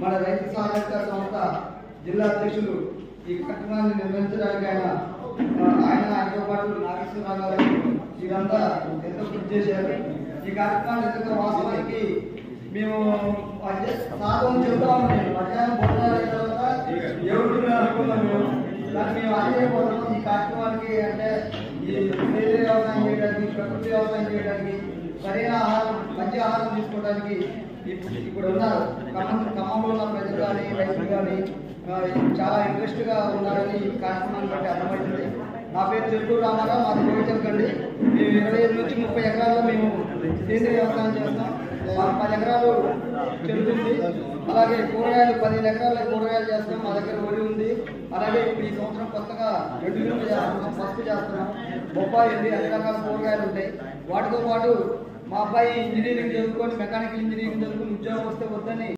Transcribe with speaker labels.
Speaker 1: మన రైతు సహకార సంస్థ జిల్లా అధ్యక్షులు ఈ కార్యక్రమాన్ని నిర్వహించడానికి ఆయనతో పాటు నాగేశ్వరరావు గారు వీరంతా ఎంతో కృషి చేశారు. ఈ కార్యక్రమాన్ని ఎందుకు వాస్తవానికి మేము సాధన చెప్తాము. మధ్యాహ్నం భోజనాలు తర్వాత ఎవరు అనుకున్నాం దాన్ని మేము ఆశ్చర్యపోతున్నాం. ఈ కార్యక్రమానికి అంటే ఈ సేంద్రీయ వ్యవసాయం చేయడానికి, ప్రకృతి వ్యవసాయం చేయడానికి, సరైన ఆహారం, మంచి ఆహారం తీసుకోవడానికి ఇప్పుడు ఉన్నారు. ఖమ్మంలో ఉన్న ప్రజలు కానీ రైతులు కానీ చాలా ఇంట్రెస్ట్గా ఉన్నారని ఈ కార్యక్రమాన్ని బట్టి అర్థమవుతుంది. నా పేరు చెరుకూరు రామారావు, మాది గోవిచంకండి. మేము 25 నుంచి 30 ఎకరాల్లో మేము సేంద్రీయ వ్యవసాయం చేస్తాం. 10 ఎకరాలు చెరుకుంది. అలాగే కూరగాయలు 15 ఎకరాల కూరగాయలు చేస్తాం. మా దగ్గర వరి ఉంది. అలాగే ఇప్పుడు ఈ సంవత్సరం కొత్తగా 2 యూనిట్లు చేస్తున్నాం, పసుపు చేస్తున్నాం, బొప్పాయి ఉంది, అన్ని రకాల కూరగాయలు ఉంటాయి. వాటితో పాటు మా అబ్బాయి ఇంజనీరింగ్ చదువుకొని మెకానికల్ ఇంజనీరింగ్ చదువుకుని ఉద్యోగం వస్తే వద్దని